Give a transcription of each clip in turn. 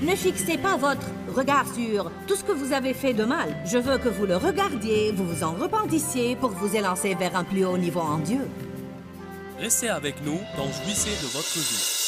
Ne fixez pas votre regard sur tout ce que vous avez fait de mal. Je veux que vous le regardiez, vous vous en repentissiez pour vous élancer vers un plus haut niveau en Dieu. Restez avec nous dans Jouissez de votre vie.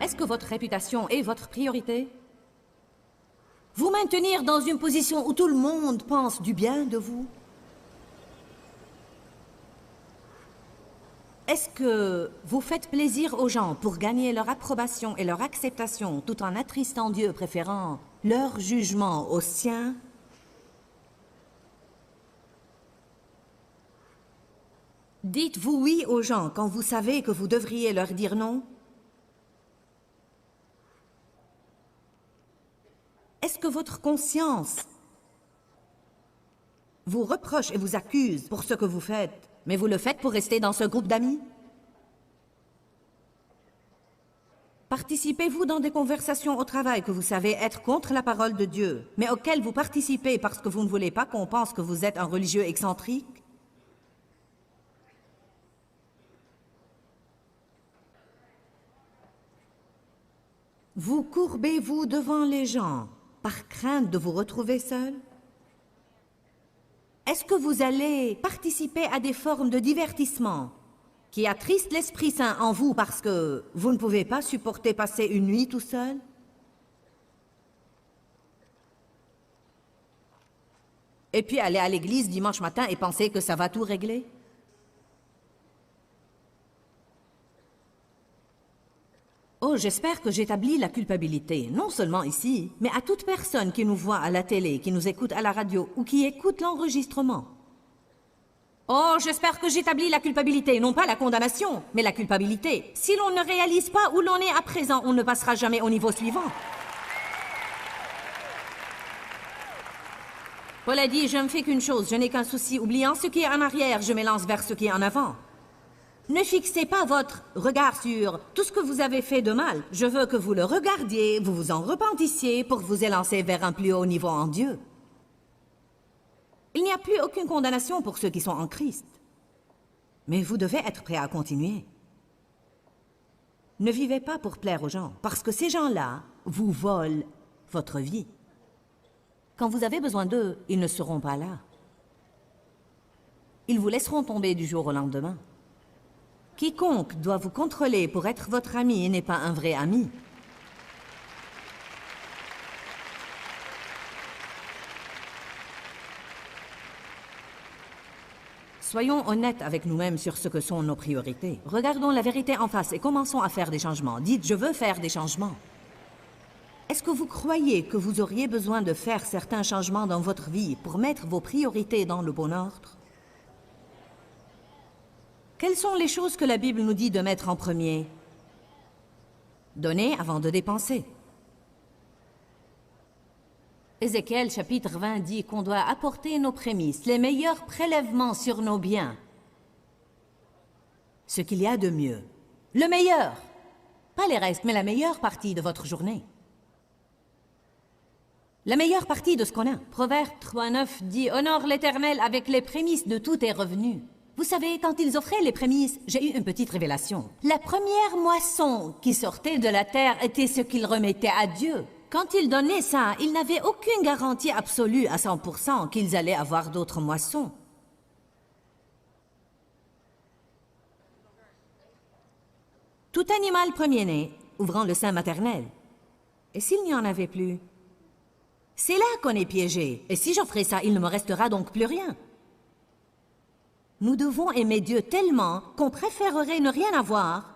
Est-ce que votre réputation est votre priorité? Vous maintenir dans une position où tout le monde pense du bien de vous? Est-ce que vous faites plaisir aux gens pour gagner leur approbation et leur acceptation tout en attristant Dieu, préférant leur jugement au sien? Dites-vous oui aux gens quand vous savez que vous devriez leur dire non? Est-ce que votre conscience vous reproche et vous accuse pour ce que vous faites, mais vous le faites pour rester dans ce groupe d'amis? Participez-vous dans des conversations au travail que vous savez être contre la parole de Dieu, mais auxquelles vous participez parce que vous ne voulez pas qu'on pense que vous êtes un religieux excentrique? Vous courbez-vous devant les gens par crainte de vous retrouver seul? Est-ce que vous allez participer à des formes de divertissement qui attristent l'Esprit Saint en vous parce que vous ne pouvez pas supporter passer une nuit tout seul? Et puis aller à l'église dimanche matin et penser que ça va tout régler? Oh, j'espère que j'établis la culpabilité, non seulement ici, mais à toute personne qui nous voit à la télé, qui nous écoute à la radio ou qui écoute l'enregistrement. Oh, j'espère que j'établis la culpabilité, non pas la condamnation, mais la culpabilité. Si l'on ne réalise pas où l'on est à présent, on ne passera jamais au niveau suivant. Paul a dit, je ne fais qu'une chose, je n'ai qu'un souci, oubliant ce qui est en arrière, je m'élance vers ce qui est en avant. Ne fixez pas votre regard sur tout ce que vous avez fait de mal. Je veux que vous le regardiez, vous vous en repentissiez pour vous élancer vers un plus haut niveau en Dieu. Il n'y a plus aucune condamnation pour ceux qui sont en Christ. Mais vous devez être prêts à continuer. Ne vivez pas pour plaire aux gens, parce que ces gens-là vous volent votre vie. Quand vous avez besoin d'eux, ils ne seront pas là. Ils vous laisseront tomber du jour au lendemain. Quiconque doit vous contrôler pour être votre ami n'est pas un vrai ami. Soyons honnêtes avec nous-mêmes sur ce que sont nos priorités. Regardons la vérité en face et commençons à faire des changements. Dites, je veux faire des changements. Est-ce que vous croyez que vous auriez besoin de faire certains changements dans votre vie pour mettre vos priorités dans le bon ordre? Quelles sont les choses que la Bible nous dit de mettre en premier? Donner avant de dépenser. Ézéchiel chapitre 20 dit qu'on doit apporter nos prémices, les meilleurs prélèvements sur nos biens. Ce qu'il y a de mieux. Le meilleur. Pas les restes, mais la meilleure partie de votre journée. La meilleure partie de ce qu'on a. Proverbe 3:9 dit « Honore l'Éternel avec les prémices de tous tes revenus ». Vous savez, quand ils offraient les prémices, j'ai eu une petite révélation. La première moisson qui sortait de la terre était ce qu'ils remettaient à Dieu. Quand ils donnaient ça, ils n'avaient aucune garantie absolue à 100% qu'ils allaient avoir d'autres moissons. Tout animal premier-né, ouvrant le sein maternel. Et s'il n'y en avait plus? C'est là qu'on est piégé. Et si j'offrais ça, il ne me restera donc plus rien. Nous devons aimer Dieu tellement qu'on préférerait ne rien avoir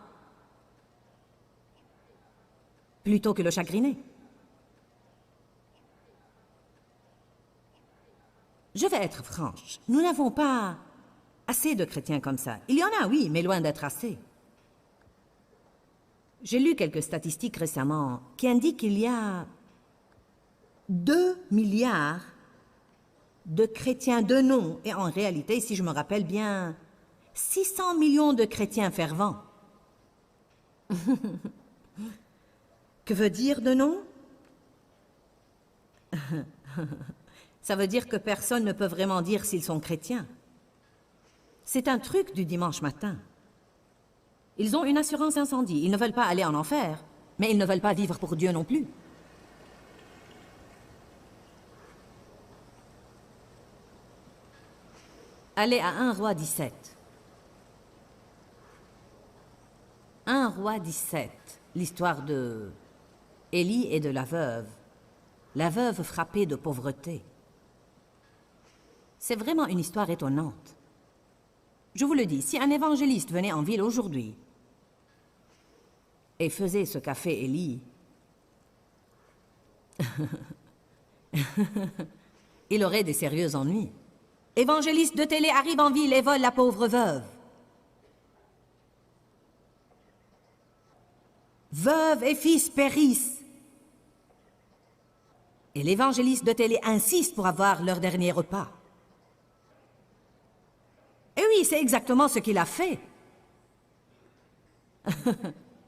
plutôt que le chagriner. Je vais être franche, nous n'avons pas assez de chrétiens comme ça. Il y en a, oui, mais loin d'être assez. J'ai lu quelques statistiques récemment qui indiquent qu'il y a 2 milliards de chrétiens de nom, et en réalité, si je me rappelle bien, 600 millions de chrétiens fervents. Que veut dire de non? Ça veut dire que personne ne peut vraiment dire s'ils sont chrétiens. C'est un truc du dimanche matin. Ils ont une assurance incendie. Ils ne veulent pas aller en enfer, mais ils ne veulent pas vivre pour Dieu non plus. Allez à 1 Roi 17. 1 Roi 17, l'histoire de Élie et de la veuve frappée de pauvreté. C'est vraiment une histoire étonnante. Je vous le dis, si un évangéliste venait en ville aujourd'hui et faisait ce qu'a fait Élie, il aurait des sérieux ennuis. Évangéliste de télé arrive en ville et vole la pauvre veuve. Veuve et fils périssent. Et l'évangéliste de télé insiste pour avoir leur dernier repas. Et oui, c'est exactement ce qu'il a fait.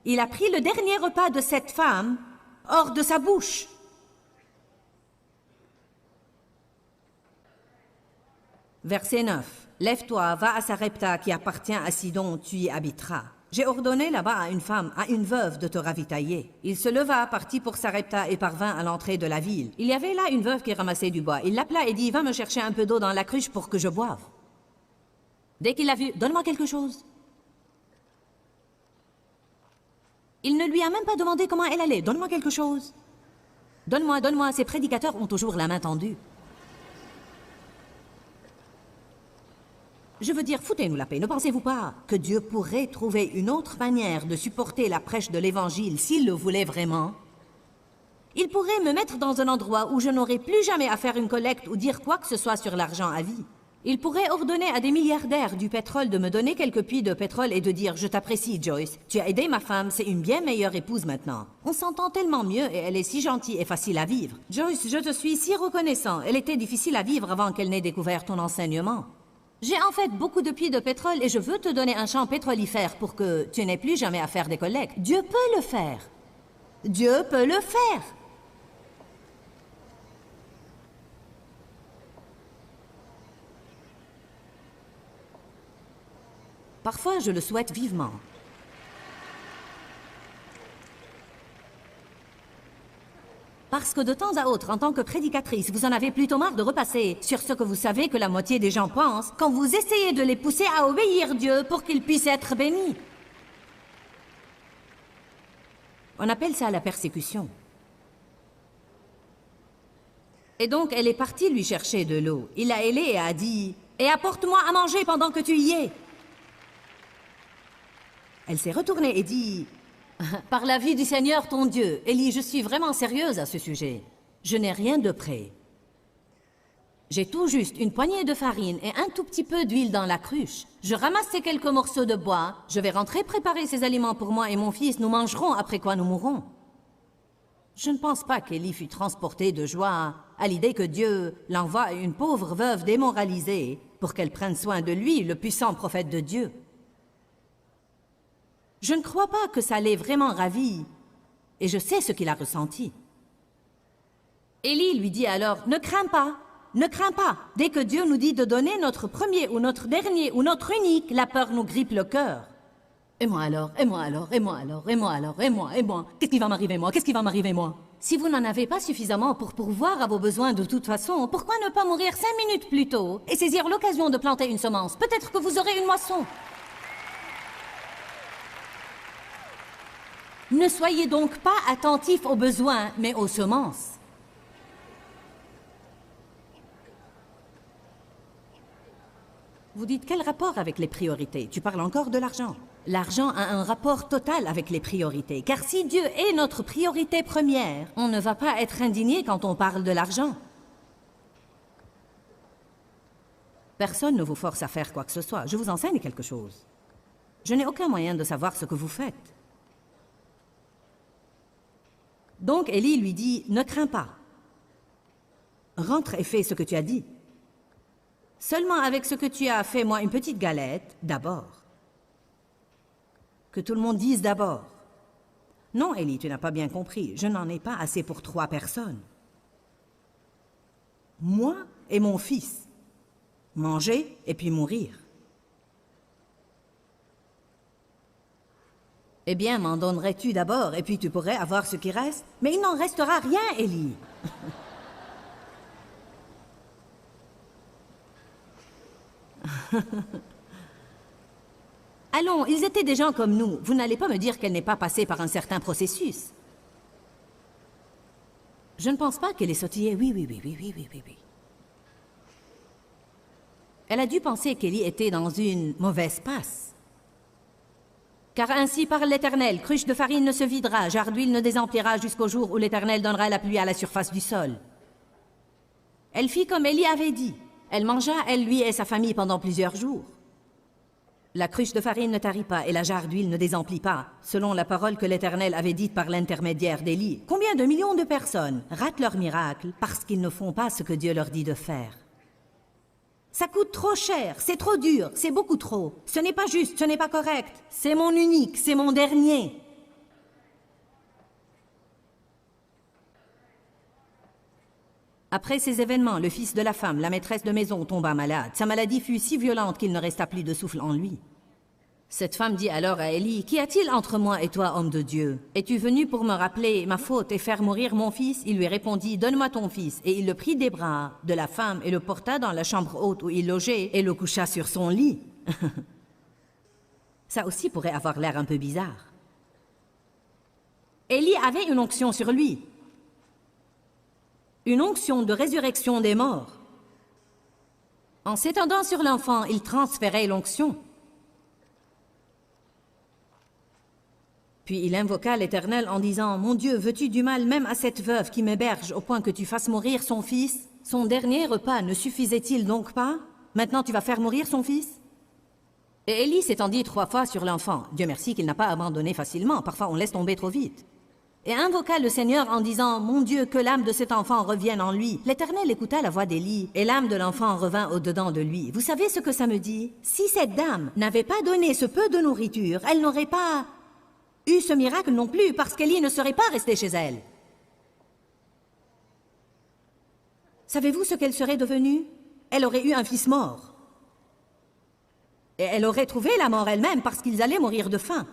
Il a pris le dernier repas de cette femme hors de sa bouche. Verset 9. Lève-toi, va à Sarepta qui appartient à Sidon, tu y habiteras. J'ai ordonné là-bas à une femme, à une veuve, de te ravitailler. Il se leva, partit pour Sarepta et parvint à l'entrée de la ville. Il y avait là une veuve qui ramassait du bois. Il l'appela et dit, va me chercher un peu d'eau dans la cruche pour que je boive. Dès qu'il l'a vue, donne-moi quelque chose. Il ne lui a même pas demandé comment elle allait. Donne-moi quelque chose. Donne-moi, donne-moi. Ces prédicateurs ont toujours la main tendue. Je veux dire, foutez-nous la paix. Ne pensez-vous pas que Dieu pourrait trouver une autre manière de supporter la prêche de l'Évangile s'il le voulait vraiment? Il pourrait me mettre dans un endroit où je n'aurais plus jamais à faire une collecte ou dire quoi que ce soit sur l'argent à vie. Il pourrait ordonner à des milliardaires du pétrole de me donner quelques puits de pétrole et de dire « Je t'apprécie, Joyce. Tu as aidé ma femme, c'est une bien meilleure épouse maintenant. On s'entend tellement mieux et elle est si gentille et facile à vivre. Joyce, je te suis si reconnaissant. Elle était difficile à vivre avant qu'elle n'ait découvert ton enseignement. J'ai en fait beaucoup de puits de pétrole et je veux te donner un champ pétrolifère pour que tu n'aies plus jamais à faire des collectes. Dieu peut le faire. Dieu peut le faire. » Parfois, je le souhaite vivement. Parce que de temps à autre, en tant que prédicatrice, vous en avez plutôt marre de repasser sur ce que vous savez que la moitié des gens pensent quand vous essayez de les pousser à obéir Dieu pour qu'ils puissent être bénis. On appelle ça la persécution. Et donc, elle est partie lui chercher de l'eau. Il l'a hélée et a dit « Et apporte-moi à manger pendant que tu y es !» Elle s'est retournée et dit « Par la vie du Seigneur, ton Dieu, Élie, je suis vraiment sérieuse à ce sujet. Je n'ai rien de prêt. J'ai tout juste une poignée de farine et un tout petit peu d'huile dans la cruche. Je ramasse ces quelques morceaux de bois. Je vais rentrer préparer ces aliments pour moi et mon fils. Nous mangerons après quoi nous mourrons. » Je ne pense pas qu'Élie fut transportée de joie à l'idée que Dieu l'envoie à une pauvre veuve démoralisée pour qu'elle prenne soin de lui, le puissant prophète de Dieu. Je ne crois pas que ça l'ait vraiment ravi, et je sais ce qu'il a ressenti. Élie lui dit alors, « Ne crains pas, ne crains pas. Dès que Dieu nous dit de donner notre premier ou notre dernier ou notre unique, la peur nous grippe le cœur. Et moi alors, et moi alors, et moi alors, et moi alors, et moi, et moi. Qu'est-ce qui va m'arriver moi? Qu'est-ce qui va m'arriver moi? Si vous n'en avez pas suffisamment pour pourvoir à vos besoins de toute façon, pourquoi ne pas mourir 5 minutes plus tôt et saisir l'occasion de planter une semence? Peut-être que vous aurez une moisson. Ne soyez donc pas attentifs aux besoins, mais aux semences. Vous dites, quel rapport avec les priorités? Tu parles encore de l'argent. L'argent a un rapport total avec les priorités, car si Dieu est notre priorité première, on ne va pas être indigné quand on parle de l'argent. Personne ne vous force à faire quoi que ce soit. Je vous enseigne quelque chose. Je n'ai aucun moyen de savoir ce que vous faites. Donc Élie lui dit, ne crains pas. Rentre et fais ce que tu as dit. Seulement avec ce que tu as, fais-moi une petite galette, d'abord. Que tout le monde dise d'abord. Non, Élie, tu n'as pas bien compris. Je n'en ai pas assez pour 3 personnes. Moi et mon fils. Manger et puis mourir. Eh bien, m'en donnerais-tu d'abord, et puis tu pourrais avoir ce qui reste? Mais il n'en restera rien, Élie. Allons, ils étaient des gens comme nous. Vous n'allez pas me dire qu'elle n'est pas passée par un certain processus. Je ne pense pas qu'elle ait sautillé. Oui. Elle a dû penser qu'Élie était dans une mauvaise passe. Car ainsi parle l'Éternel, cruche de farine ne se videra, jarre d'huile ne désemplira jusqu'au jour où l'Éternel donnera la pluie à la surface du sol. Elle fit comme Élie avait dit. Elle mangea, elle, lui et sa famille pendant plusieurs jours. La cruche de farine ne tarit pas et la jarre d'huile ne désemplit pas, selon la parole que l'Éternel avait dite par l'intermédiaire d'Élie. Combien de millions de personnes ratent leur miracle parce qu'ils ne font pas ce que Dieu leur dit de faire? Ça coûte trop cher, c'est trop dur, c'est beaucoup trop. Ce n'est pas juste, ce n'est pas correct. C'est mon unique, c'est mon dernier. Après ces événements, le fils de la femme, la maîtresse de maison, tomba malade. Sa maladie fut si violente qu'il ne resta plus de souffle en lui. Cette femme dit alors à Élie, « Qu'y a-t-il entre moi et toi, homme de Dieu? Es-tu venu pour me rappeler ma faute et faire mourir mon fils ?» Il lui répondit, « Donne-moi ton fils. » Et il le prit des bras de la femme et le porta dans la chambre haute où il logeait et le coucha sur son lit. Ça aussi pourrait avoir l'air un peu bizarre. Élie avait une onction sur lui. Une onction de résurrection des morts. En s'étendant sur l'enfant, il transférait l'onction. Puis il invoqua l'Éternel en disant, « Mon Dieu, veux-tu du mal même à cette veuve qui m'héberge au point que tu fasses mourir son fils? Son dernier repas ne suffisait-il donc pas? Maintenant tu vas faire mourir son fils? » Et Élie s'étendit 3 fois sur l'enfant. Dieu merci qu'il n'a pas abandonné facilement, parfois on laisse tomber trop vite. Et invoqua le Seigneur en disant, « Mon Dieu, que l'âme de cet enfant revienne en lui. » L'Éternel écouta la voix d'Élie, et l'âme de l'enfant revint au-dedans de lui. Vous savez ce que ça me dit? Si cette dame n'avait pas donné ce peu de nourriture, elle n'aurait pas eu ce miracle non plus, parce qu'Élie ne serait pas restée chez elle. Savez-vous ce qu'elle serait devenue? Elle aurait eu un fils mort. Et elle aurait trouvé la mort elle-même parce qu'ils allaient mourir de faim.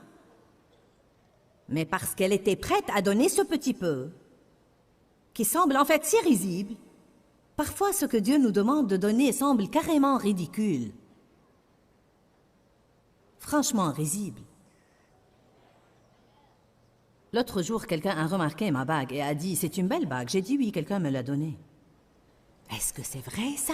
Mais parce qu'elle était prête à donner ce petit peu, qui semble en fait si risible, parfois ce que Dieu nous demande de donner semble carrément ridicule. Franchement risible. L'autre jour, quelqu'un a remarqué ma bague et a dit « C'est une belle bague ». J'ai dit « Oui, quelqu'un me l'a donnée ». « Est-ce que c'est vrai, ça ?»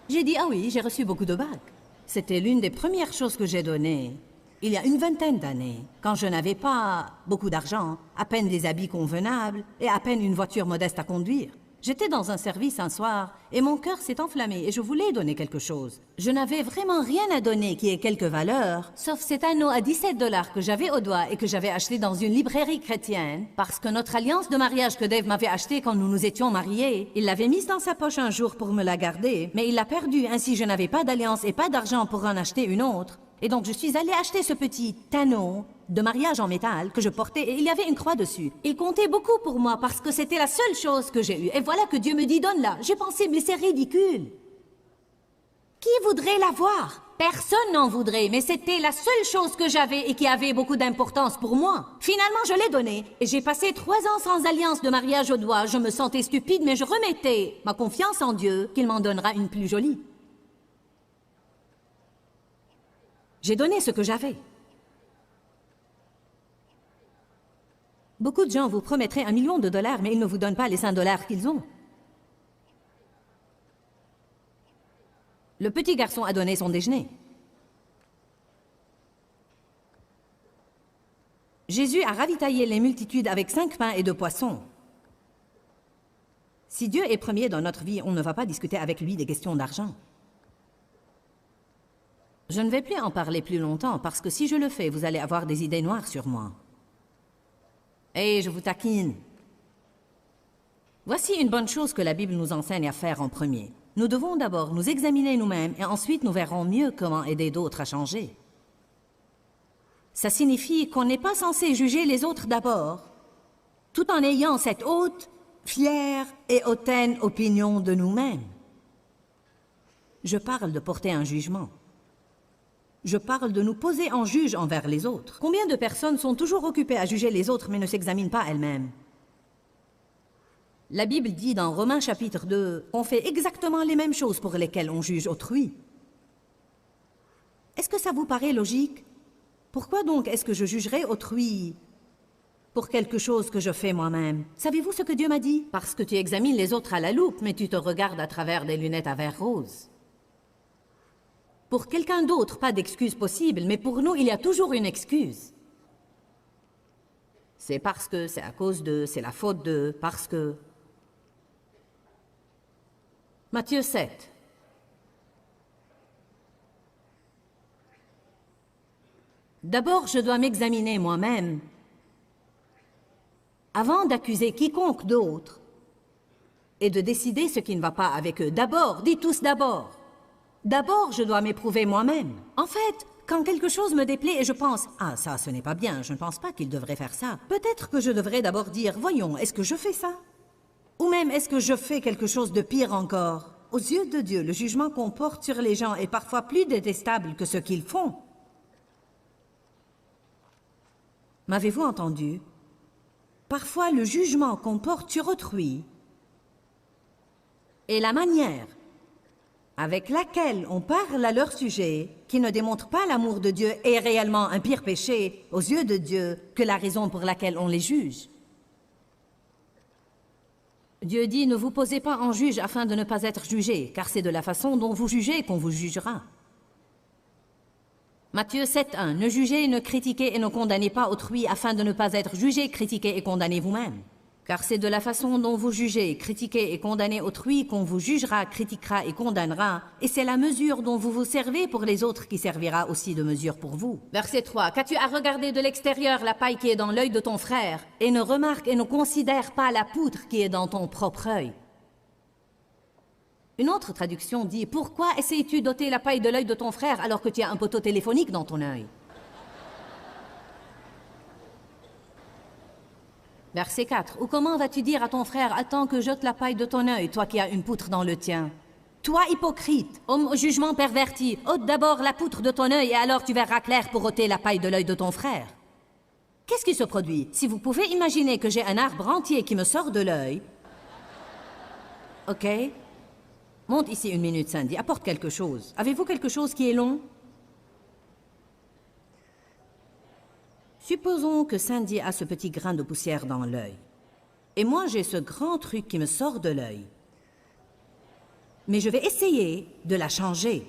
J'ai dit « Ah oui, j'ai reçu beaucoup de bagues. C'était l'une des premières choses que j'ai données. Il y a une vingtaine d'années, quand je n'avais pas beaucoup d'argent, à peine des habits convenables et à peine une voiture modeste à conduire. J'étais dans un service un soir et mon cœur s'est enflammé et je voulais donner quelque chose. Je n'avais vraiment rien à donner qui ait quelque valeur, sauf cet anneau à 17 $ que j'avais au doigt et que j'avais acheté dans une librairie chrétienne, parce que notre alliance de mariage que Dave m'avait achetée quand nous nous étions mariés, il l'avait mise dans sa poche un jour pour me la garder, mais il l'a perdue, ainsi je n'avais pas d'alliance et pas d'argent pour en acheter une autre. Et donc je suis allée acheter ce petit anneau de mariage en métal que je portais et il y avait une croix dessus. Il comptait beaucoup pour moi parce que c'était la seule chose que j'ai eue. Et voilà que Dieu me dit, donne-la. J'ai pensé, mais c'est ridicule. Qui voudrait l'avoir? Personne n'en voudrait, mais c'était la seule chose que j'avais et qui avait beaucoup d'importance pour moi. Finalement, je l'ai donnée et j'ai passé 3 ans sans alliance de mariage au doigt. Je me sentais stupide, mais je remettais ma confiance en Dieu qu'il m'en donnera une plus jolie. J'ai donné ce que j'avais. Beaucoup de gens vous promettraient $1 million, mais ils ne vous donnent pas les 5 $ qu'ils ont. Le petit garçon a donné son déjeuner. Jésus a ravitaillé les multitudes avec 5 pains et 2 poissons. Si Dieu est premier dans notre vie, on ne va pas discuter avec lui des questions d'argent. Je ne vais plus en parler plus longtemps, parce que si je le fais, vous allez avoir des idées noires sur moi. Et je vous taquine. Voici une bonne chose que la Bible nous enseigne à faire en premier. Nous devons d'abord nous examiner nous-mêmes et ensuite nous verrons mieux comment aider d'autres à changer. Ça signifie qu'on n'est pas censé juger les autres d'abord, tout en ayant cette haute, fière et hautaine opinion de nous-mêmes. Je parle de porter un jugement. Je parle de nous poser en juge envers les autres. Combien de personnes sont toujours occupées à juger les autres mais ne s'examinent pas elles-mêmes? La Bible dit dans Romains chapitre 2 qu'on fait exactement les mêmes choses pour lesquelles on juge autrui. Est-ce que ça vous paraît logique? Pourquoi donc est-ce que je jugerais autrui pour quelque chose que je fais moi-même? Savez-vous ce que Dieu m'a dit? Parce que tu examines les autres à la loupe, mais tu te regardes à travers des lunettes à verre rose. Pour quelqu'un d'autre, pas d'excuse possible, mais pour nous, il y a toujours une excuse. C'est parce que, c'est à cause de, c'est la faute de, parce que... Matthieu 7. D'abord, je dois m'examiner moi-même avant d'accuser quiconque d'autre et de décider ce qui ne va pas avec eux. D'abord, dis tous d'abord. D'abord, je dois m'éprouver moi-même. En fait, quand quelque chose me déplaît et je pense « Ah, ça, ce n'est pas bien, je ne pense pas qu'il devrait faire ça », peut-être que je devrais d'abord dire « Voyons, est-ce que je fais ça ?» Ou même « Est-ce que je fais quelque chose de pire encore ?» Aux yeux de Dieu, le jugement qu'on porte sur les gens est parfois plus détestable que ce qu'ils font. M'avez-vous entendu? Parfois, le jugement qu'on porte sur autrui et la manière avec laquelle on parle à leur sujet, qui ne démontre pas l'amour de Dieu, est réellement un pire péché aux yeux de Dieu que la raison pour laquelle on les juge. Dieu dit, ne vous posez pas en juge afin de ne pas être jugé, car c'est de la façon dont vous jugez qu'on vous jugera. Matthieu 7.1. Ne jugez, ne critiquez et ne condamnez pas autrui afin de ne pas être jugé, critiquez et condamnez vous-même. Car c'est de la façon dont vous jugez, critiquez et condamnez autrui qu'on vous jugera, critiquera et condamnera, et c'est la mesure dont vous vous servez pour les autres qui servira aussi de mesure pour vous. Verset 3. Qu'as-tu à regarder de l'extérieur la paille qui est dans l'œil de ton frère, et ne remarque et ne considère pas la poutre qui est dans ton propre œil? Une autre traduction dit « Pourquoi essayes-tu d'ôter la paille de l'œil de ton frère alors que tu as un poteau téléphonique dans ton œil ?» Verset 4. Ou comment vas-tu dire à ton frère « Attends que j'ôte la paille de ton œil, toi qui as une poutre dans le tien ?» Toi, hypocrite, homme au jugement perverti, ôte d'abord la poutre de ton œil et alors tu verras clair pour ôter la paille de l'œil de ton frère. Qu'est-ce qui se produit? Si vous pouvez imaginer que j'ai un arbre entier qui me sort de l'œil... OK? Monte ici une minute, Sandy. Apporte quelque chose. Avez-vous quelque chose qui est long? Supposons que Sandy a ce petit grain de poussière dans l'œil. Et moi, j'ai ce grand truc qui me sort de l'œil. Mais je vais essayer de la changer.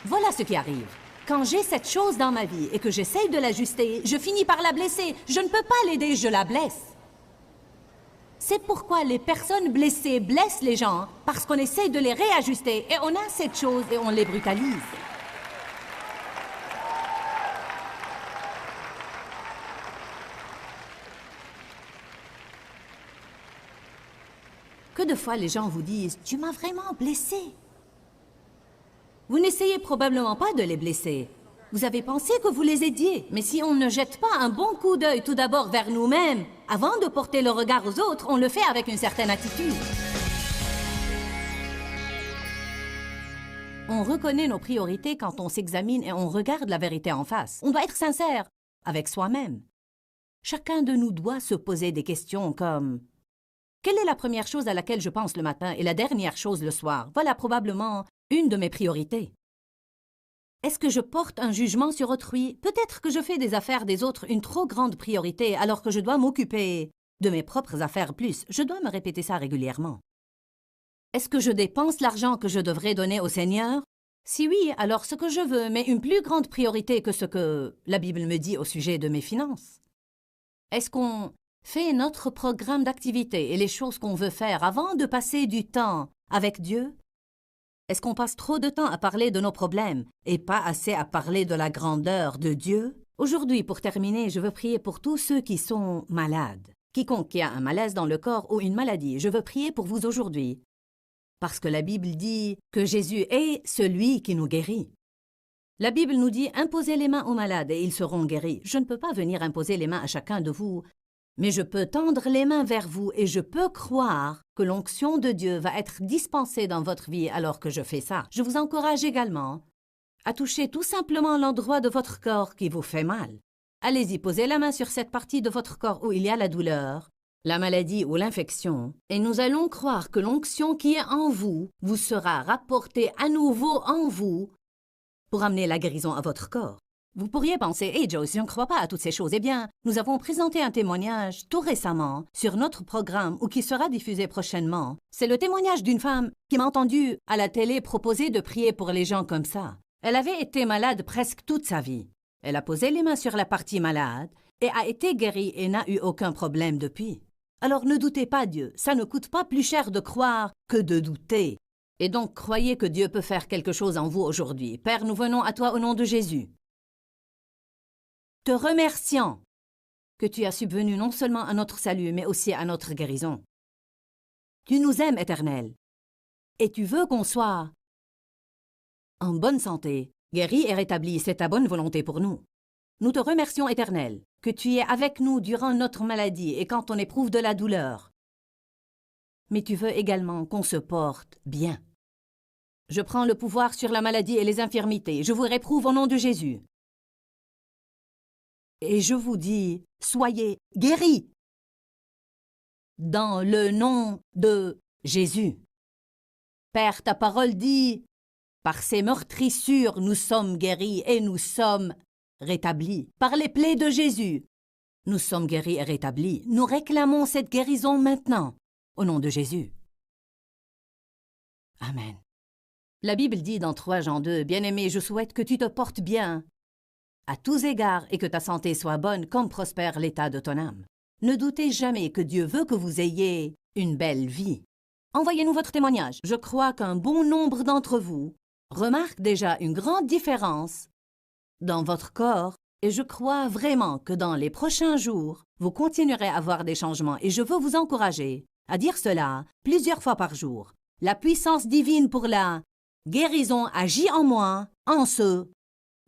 Voilà ce qui arrive. Quand j'ai cette chose dans ma vie et que j'essaye de l'ajuster, je finis par la blesser. Je ne peux pas l'aider, je la blesse. C'est pourquoi les personnes blessées blessent les gens, parce qu'on essaye de les réajuster et on a cette chose et on les brutalise. Que de fois les gens vous disent « Tu m'as vraiment blessé ». Vous n'essayez probablement pas de les blesser. Vous avez pensé que vous les aidiez, mais si on ne jette pas un bon coup d'œil tout d'abord vers nous-mêmes, avant de porter le regard aux autres, on le fait avec une certaine attitude. On reconnaît nos priorités quand on s'examine et on regarde la vérité en face. On doit être sincère avec soi-même. Chacun de nous doit se poser des questions comme « Quelle est la première chose à laquelle je pense le matin et la dernière chose le soir? » Voilà probablement une de mes priorités. Est-ce que je porte un jugement sur autrui? Peut-être que je fais des affaires des autres une trop grande priorité alors que je dois m'occuper de mes propres affaires plus. Je dois me répéter ça régulièrement. Est-ce que je dépense l'argent que je devrais donner au Seigneur? Si oui, alors ce que je veux met une plus grande priorité que ce que la Bible me dit au sujet de mes finances. Est-ce qu'on fait notre programme d'activité et les choses qu'on veut faire avant de passer du temps avec Dieu? Est-ce qu'on passe trop de temps à parler de nos problèmes et pas assez à parler de la grandeur de Dieu? Aujourd'hui, pour terminer, je veux prier pour tous ceux qui sont malades, Quiconque qui a un malaise dans le corps ou une maladie, je veux prier pour vous aujourd'hui. Parce que la Bible dit que Jésus est celui qui nous guérit. La Bible nous dit « Imposez les mains aux malades et ils seront guéris ». Je ne peux pas venir imposer les mains à chacun de vous, mais je peux tendre les mains vers vous et je peux croire que l'onction de Dieu va être dispensée dans votre vie alors que je fais ça. Je vous encourage également à toucher tout simplement l'endroit de votre corps qui vous fait mal. Allez-y, posez la main sur cette partie de votre corps où il y a la douleur, la maladie ou l'infection, et nous allons croire que l'onction qui est en vous vous sera rapportée à nouveau en vous pour amener la guérison à votre corps. Vous pourriez penser « Hey Joyce, je ne crois pas à toutes ces choses. » Eh bien, nous avons présenté un témoignage tout récemment sur notre programme ou qui sera diffusé prochainement. C'est le témoignage d'une femme qui m'a entendu à la télé proposer de prier pour les gens comme ça. Elle avait été malade presque toute sa vie. Elle a posé les mains sur la partie malade et a été guérie et n'a eu aucun problème depuis. Alors ne doutez pas Dieu, ça ne coûte pas plus cher de croire que de douter. Et donc croyez que Dieu peut faire quelque chose en vous aujourd'hui. Père, nous venons à toi au nom de Jésus. Te remerciant que tu as subvenu non seulement à notre salut, mais aussi à notre guérison. Tu nous aimes, Éternel, et tu veux qu'on soit en bonne santé, guéri et rétabli, c'est ta bonne volonté pour nous. Nous te remercions, Éternel, que tu es avec nous durant notre maladie et quand on éprouve de la douleur. Mais tu veux également qu'on se porte bien. Je prends le pouvoir sur la maladie et les infirmités. Je vous réprouve au nom de Jésus. Et je vous dis, soyez guéris dans le nom de Jésus. Père, ta parole dit, par ses meurtrissures, nous sommes guéris et nous sommes rétablis. Par les plaies de Jésus, nous sommes guéris et rétablis. Nous réclamons cette guérison maintenant, au nom de Jésus. Amen. La Bible dit dans 3 Jean 2, « Bien-aimé, je souhaite que tu te portes bien à tous égards et que ta santé soit bonne comme prospère l'état de ton âme. » Ne doutez jamais que Dieu veut que vous ayez une belle vie. Envoyez-nous votre témoignage. Je crois qu'un bon nombre d'entre vous remarquent déjà une grande différence dans votre corps et je crois vraiment que dans les prochains jours, vous continuerez à voir des changements et je veux vous encourager à dire cela plusieurs fois par jour. La puissance divine pour la guérison agit en moi en ce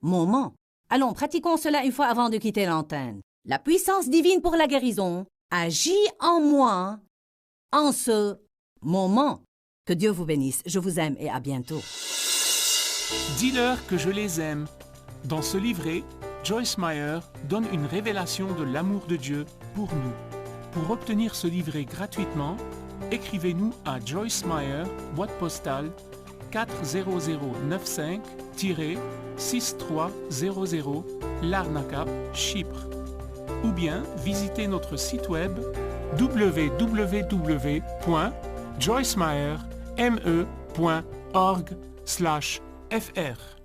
moment. Allons, pratiquons cela une fois avant de quitter l'antenne. La puissance divine pour la guérison agit en moi en ce moment. Que Dieu vous bénisse. Je vous aime et à bientôt. Dis-leur que je les aime. Dans ce livret, Joyce Meyer donne une révélation de l'amour de Dieu pour nous. Pour obtenir ce livret gratuitement, écrivez-nous à Joyce Meyer, boîte postale 40095-6300, Larnaca, Chypre. Ou bien visitez notre site web www.joycemeyer.org/fr.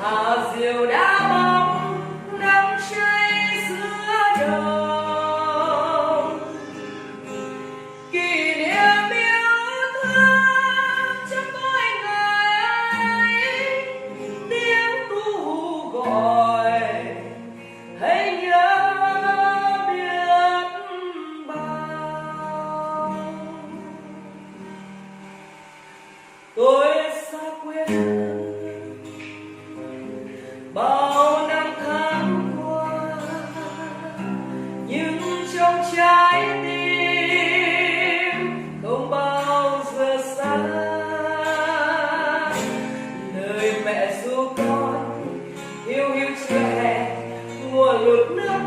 Hạt diều đã bóng nắng cháy giữa đồng, kỷ niệm yêu thương trong mỗi ngày, tiếng cu gọi hãy nhớ biết bao. Tôi xa quê bao năm tháng qua, nhưng trong trái tim không bao giờ xa. Lời mẹ ru con hiu hiu chưa hè mùa lụt nước